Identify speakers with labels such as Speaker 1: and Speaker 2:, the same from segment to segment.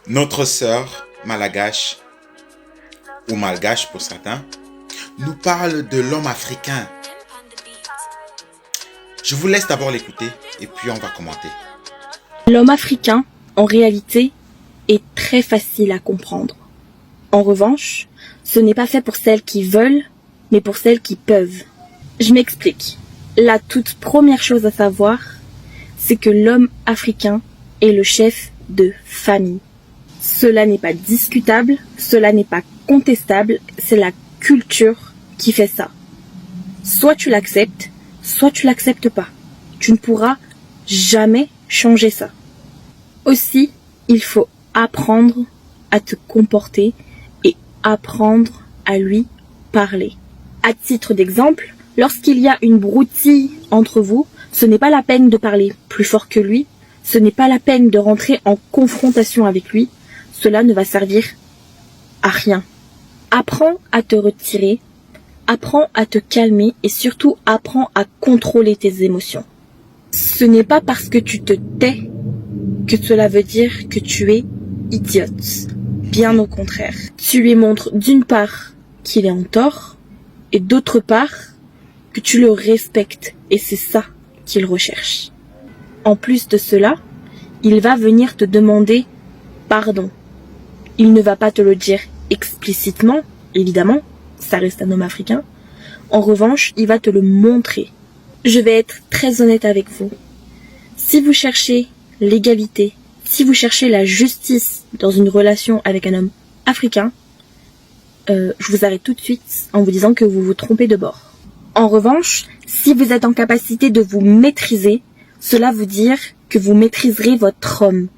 Speaker 1: Notre sœur malgache, ou malgache pour certains, nous parle de l'homme africain. Je vous laisse d'abord l'écouter et puis on va commenter.
Speaker 2: L'homme africain, en réalité, est très facile à comprendre. En revanche, ce n'est pas fait pour celles qui veulent, mais pour celles qui peuvent. Je m'explique. La toute première chose à savoir, c'est que l'homme africain est le chef de famille. Cela n'est pas discutable, cela n'est pas contestable, c'est la culture qui fait ça. Soit tu l'acceptes, soit tu l'acceptes pas. Tu ne pourras jamais changer ça. Aussi, il faut apprendre à te comporter et apprendre à lui parler. À titre d'exemple, lorsqu'il y a une broutille entre vous, ce n'est pas la peine de parler plus fort que lui, ce n'est pas la peine de rentrer en confrontation avec lui, cela ne va servir à rien. Apprends à te retirer, apprends à te calmer et surtout apprends à contrôler tes émotions. Ce n'est pas parce que tu te tais que cela veut dire que tu es idiote. Bien au contraire. Tu lui montres d'une part qu'il est en tort et d'autre part que tu le respectes et c'est ça qu'il recherche. En plus de cela, il va venir te demander pardon. Il ne va pas te le dire explicitement, évidemment, ça reste un homme africain. En revanche, il va te le montrer. Je vais être très honnête avec vous. Si vous cherchez l'égalité, si vous cherchez la justice dans une relation avec un homme africain, je vous arrête tout de suite en vous disant que vous vous trompez de bord. En revanche, si vous êtes en capacité de vous maîtriser, cela veut dire que vous maîtriserez votre homme.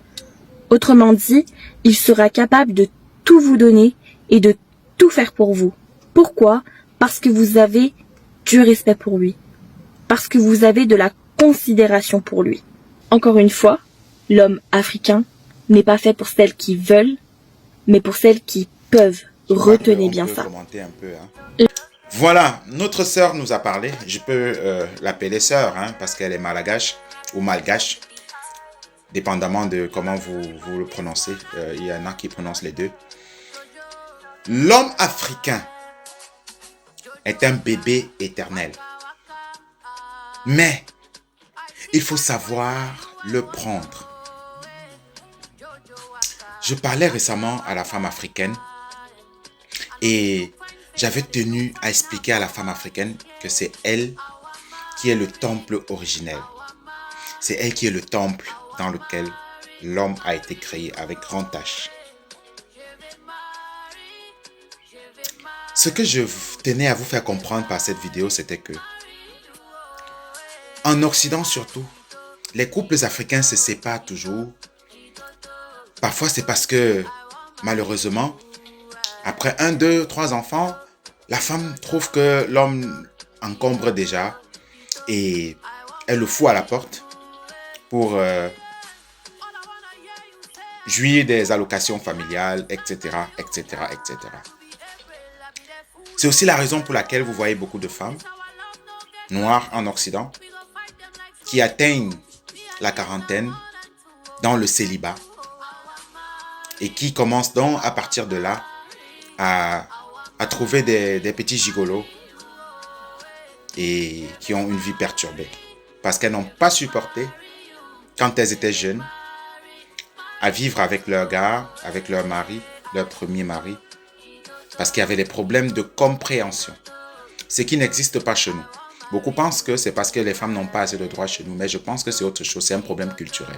Speaker 2: Autrement dit, il sera capable de tout vous donner et de tout faire pour vous. Pourquoi ? Parce que vous avez du respect pour lui. Parce que vous avez de la considération pour lui. Encore une fois, l'homme africain n'est pas fait pour celles qui veulent, mais pour celles qui peuvent. Retenez bien ça.
Speaker 1: Un peu, hein. Voilà, notre sœur nous a parlé. Je peux l'appeler sœur, hein, parce qu'elle est malgache ou malgache, dépendamment de comment vous le prononcez. Il y en a qui prononcent les deux. L'homme africain est un bébé éternel. Mais il faut savoir le prendre. Je parlais récemment à la femme africaine et j'avais tenu à expliquer à la femme africaine que c'est elle qui est le temple originel. C'est elle qui est le temple dans lequel l'homme a été créé avec grand H. Ce que je tenais à vous faire comprendre par cette vidéo, c'était que en Occident surtout, les couples africains se séparent toujours. Parfois, c'est parce que, malheureusement, après 1, 2, 3 enfants, la femme trouve que l'homme encombre déjà et elle le fout à la porte pour jouir des allocations familiales, etc., etc., etc. C'est aussi la raison pour laquelle vous voyez beaucoup de femmes noires en Occident qui atteignent la quarantaine dans le célibat et qui commencent donc à partir de là à trouver des petits gigolos et qui ont une vie perturbée parce qu'elles n'ont pas supporté quand elles étaient jeunes à vivre avec leur gars, avec leur mari, leur premier mari, parce qu'il y avait des problèmes de compréhension, ce qui n'existe pas chez nous. Beaucoup pensent que c'est parce que les femmes n'ont pas assez de droits chez nous, mais je pense que c'est autre chose, c'est un problème culturel.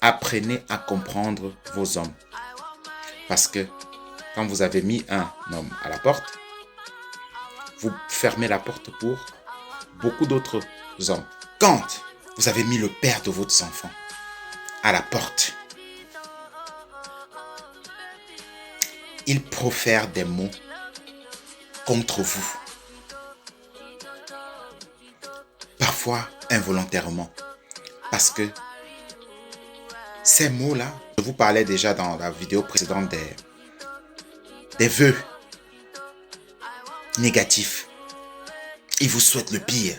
Speaker 1: Apprenez à comprendre vos hommes. Parce que quand vous avez mis un homme à la porte, vous fermez la porte pour beaucoup d'autres hommes. Quand vous avez mis le père de votre enfant à la porte, il profère des mots contre vous. Parfois involontairement. Parce que ces mots-là, je vous parlais déjà dans la vidéo précédente des vœux négatifs. Ils vous souhaitent le pire.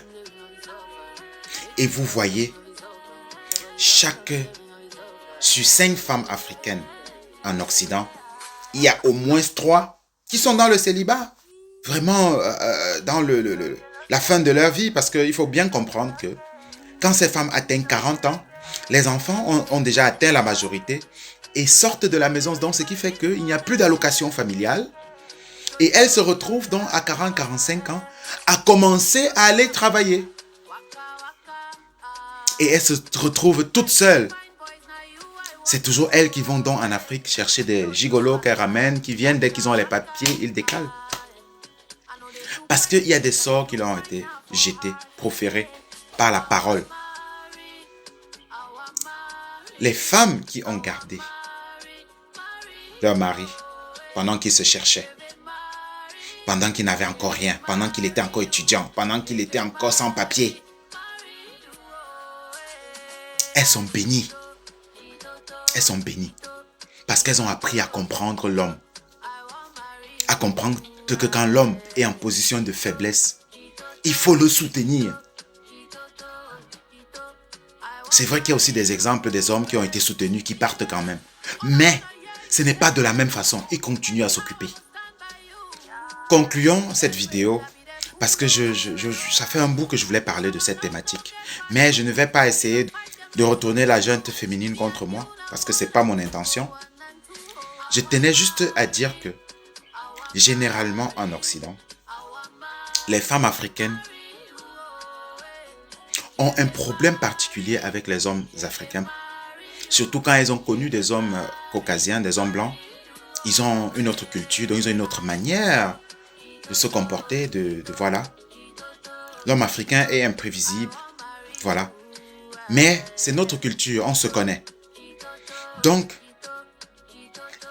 Speaker 1: Et vous voyez, sur 5 femmes africaines, en Occident, il y a au moins 3 qui sont dans le célibat. Vraiment, dans la fin de leur vie. Parce qu'il faut bien comprendre que quand ces femmes atteignent 40 ans, les enfants ont déjà atteint la majorité et sortent de la maison. Donc, ce qui fait qu'il n'y a plus d'allocation familiale. Et elles se retrouvent donc à 40-45 ans à commencer à aller travailler. Et elles se retrouvent toutes seules. C'est toujours elles qui vont donc en Afrique chercher des gigolos qu'elles ramènent, qui viennent dès qu'ils ont les papiers, ils décalent. Parce qu'il y a des sorts qui leur ont été jetés, proférés par la parole. Les femmes qui ont gardé leur mari pendant qu'ils se cherchaient, pendant qu'il n'avait encore rien, pendant qu'il était encore étudiant, pendant qu'il était encore sans papier, elles sont bénies. Elles sont bénies parce qu'elles ont appris à comprendre l'homme. À comprendre que quand l'homme est en position de faiblesse, il faut le soutenir. C'est vrai qu'il y a aussi des exemples des hommes qui ont été soutenus, qui partent quand même. Mais ce n'est pas de la même façon. Ils continuent à s'occuper. Concluons cette vidéo parce que ça fait un bout que je voulais parler de cette thématique. Mais je ne vais pas essayer de retourner la junte féminine contre moi parce que ce n'est pas mon intention. Je tenais juste à dire que généralement en Occident, les femmes africaines ont un problème particulier avec les hommes africains. Surtout quand elles ont connu des hommes caucasiens, des hommes blancs. Ils ont une autre culture, donc ils ont une autre manière de se comporter, voilà. L'homme africain est imprévisible, voilà. Mais c'est notre culture, on se connaît. Donc,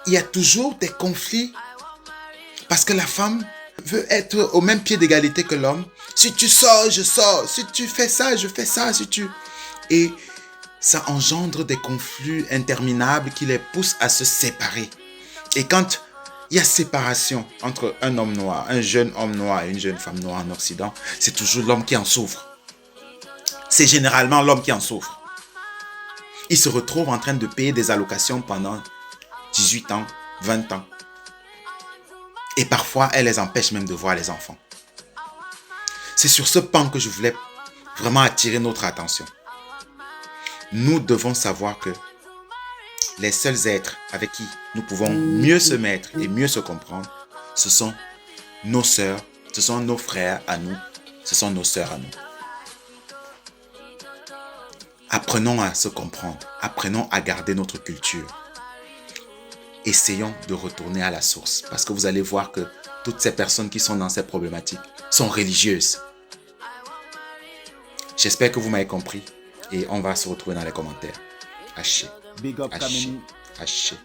Speaker 1: il y a toujours des conflits parce que la femme veut être au même pied d'égalité que l'homme. Si tu sors, je sors. Si tu fais ça, je fais ça. Et ça engendre des conflits interminables qui les poussent à se séparer. Et quand il y a séparation entre un homme noir, un jeune homme noir et une jeune femme noire en Occident, c'est toujours l'homme qui en souffre. C'est généralement l'homme qui en souffre. Il se retrouve en train de payer des allocations pendant 18 ans, 20 ans. Et parfois, elle les empêche même de voir les enfants. C'est sur ce pan que je voulais vraiment attirer notre attention. Nous devons savoir que les seuls êtres avec qui nous pouvons mieux se mettre et mieux se comprendre, ce sont nos sœurs, ce sont nos frères à nous, ce sont nos sœurs à nous. Apprenons à se comprendre, apprenons à garder notre culture. Essayons de retourner à la source parce que vous allez voir que toutes ces personnes qui sont dans ces problématiques sont religieuses. J'espère que vous m'avez compris et on va se retrouver dans les commentaires. Haché, haché, haché.